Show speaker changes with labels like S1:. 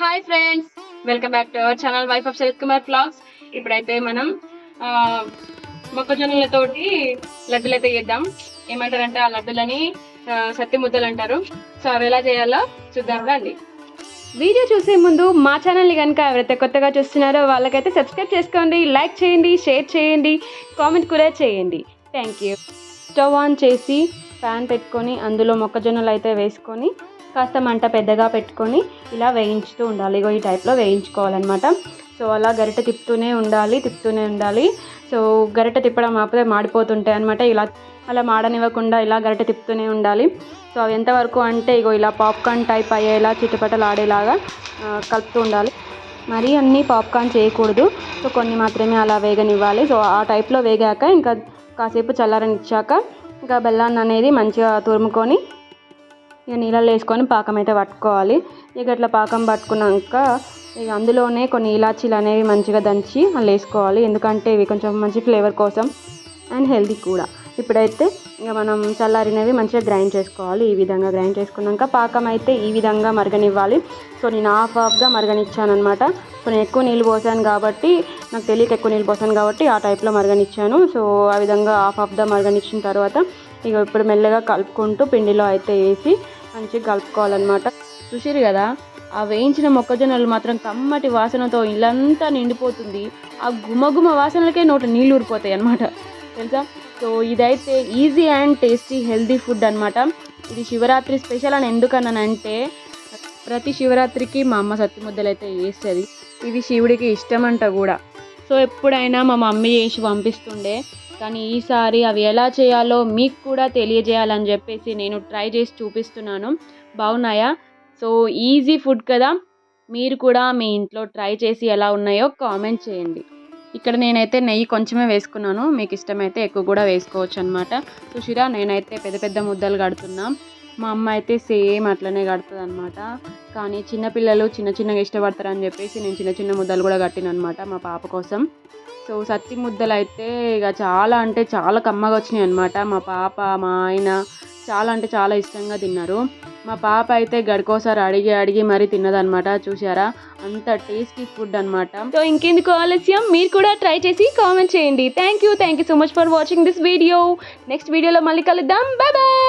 S1: Hi friends, welcome back to our channel wife of Sharath Kumar vlogs. ఇప్పుడైతే మనం మొక్కజొన్నలతోటి లడ్డులు అయితే చేద్దాం. ఏమంటారంటే ఆ లడ్డులని సత్తి ముద్దలు అంటారు. సో అవి ఎలా చేయాలో చూద్దాం రండి. వీడియో చూసే ముందు మా ఛానల్ని కనుక ఎవరైతే కొత్తగా చూస్తున్నారో వాళ్ళకైతే సబ్స్క్రైబ్ చేసుకోండి, లైక్ చేయండి, షేర్ చేయండి, కామెంట్ కూడా చేయండి. Thank you. స్టవ్ ఆన్ చేసి ప్యాన్ పెట్టుకొని అందులో మొక్కజొన్నలు అయితే వేసుకొని కాస్త మంట పెద్దగా పెట్టుకొని ఇలా వేయించుతూ ఉండాలి. ఇగో ఈ టైప్లో వేయించుకోవాలన్నమాట. సో అలా గరిటె తిప్పుతూనే ఉండాలి. సో గరిటె తిప్పడం ఆపితే మాడిపోతుంటాయి అనమాట. ఇలా అలా మాడనివ్వకుండా ఇలా గరిటె తిప్పుతూనే ఉండాలి. సో అవి ఎంతవరకు అంటే ఇగో ఇలా పాప్కార్న్ టైప్ అయ్యేలా చిటపటలు ఆడేలాగా కలుపుతూ ఉండాలి. మరీ అన్నీ పాప్కార్న్ చేయకూడదు. సో కొన్ని మాత్రమే అలా వేగనివ్వాలి. సో ఆ టైప్లో వేగాక ఇంకా కాసేపు చల్లారనిచ్చాక ఇంకా బెల్లాన్ని అనేది మంచిగా తురుముకొని ఇక నీళ్ళల్లో వేసుకొని పాకం అయితే పట్టుకోవాలి. ఇక అట్లా పాకం పట్టుకున్నాక ఇక అందులోనే కొన్ని ఇలాచీలు అనేవి మంచిగా దంచి అలా వేసుకోవాలి. ఎందుకంటే ఇవి కొంచెం మంచి ఫ్లేవర్ కోసం అండ్ హెల్తీ కూడా. ఇప్పుడైతే ఇక మనం చల్లారినవి మంచిగా గ్రైండ్ చేసుకోవాలి. ఈ విధంగా గ్రైండ్ చేసుకున్నాక పాకం అయితే ఈ విధంగా మరగనివ్వాలి. సో నేను హాఫ్గా మరగనిచ్చాను అనమాట. సో నేను ఎక్కువ నీళ్ళు పోసాను కాబట్టి నాకు తెలియక ఎక్కువ నీళ్ళు పోసాను కాబట్టి ఆ టైప్లో మరగనిచ్చాను. సో ఆ విధంగా హాఫ్గా మరగనిచ్చిన తర్వాత ఇక ఇప్పుడు మెల్లగా కలుపుకుంటూ పిండిలో అయితే వేసి మంచిగా కలుపుకోవాలన్నమాట. చూసిరు కదా, ఆ వేయించిన మొక్కజొన్నలు మాత్రం కమ్మటి వాసనతో ఇల్లంతా నిండిపోతుంది. ఆ గుమగుమ వాసనలకే నోట నీళ్ళు ఊరిపోతాయి అన్నమాట, తెలుసా. సో ఇదైతే easy and tasty healthy food అనమాట. ఇది శివరాత్రి స్పెషల్ అని ఎందుకన్నానంటే ప్రతి శివరాత్రికి మా అమ్మ సత్తి ముద్దలు అయితే వేస్తుంది. ఇది శివుడికి ఇష్టం అంట కూడా. సో ఎప్పుడైనా మా మమ్మీ చేసి పంపిస్తుండే, కానీ ఈసారి అవి ఎలా చేయాలో మీకు కూడా తెలియజేయాలని చెప్పేసి నేను ట్రై చేసి చూపిస్తున్నాను. బాగున్నాయా? సో ఈజీ ఫుడ్ కదా, మీరు కూడా మీ ఇంట్లో ట్రై చేసి ఎలా ఉన్నాయో కామెంట్ చేయండి. ఇక్కడ నేనైతే నెయ్యి కొంచెమే వేసుకున్నాను, మీకు ఇష్టమైతే ఎక్కువ కూడా వేసుకోవచ్చు అనమాట. చూసిరా, నేనైతే పెద్ద పెద్ద ముద్దలు కడుతున్నా. మా అమ్మ అయితే సేమ్ అట్లనే కడుతుంది అనమాట. కానీ చిన్నపిల్లలు చిన్నగా ఇష్టపడతారని చెప్పేసి నేను చిన్న ముద్దలు కూడా కట్టిన అనమాట మా పాప కోసం. సో సత్తి ముద్దలు అయితే ఇక చాలా అంటే చాలా కమ్మగా వచ్చినాయి అనమాట. మా పాప మా ఆయన చాలా అంటే చాలా ఇష్టంగా తిన్నారు. మా పాప అయితే గడికోసారి అడిగి మరీ తిన్నదనమాట. చూసారా, అంత టేస్టీ ఫుడ్ అనమాట. సో ఇంకెందుకు ఆలస్యం, మీరు కూడా ట్రై చేసి కామెంట్ చేయండి. Thank you so much for watching this video. Next వీడియోలో మళ్ళీ కలుద్దాం. Bye bye.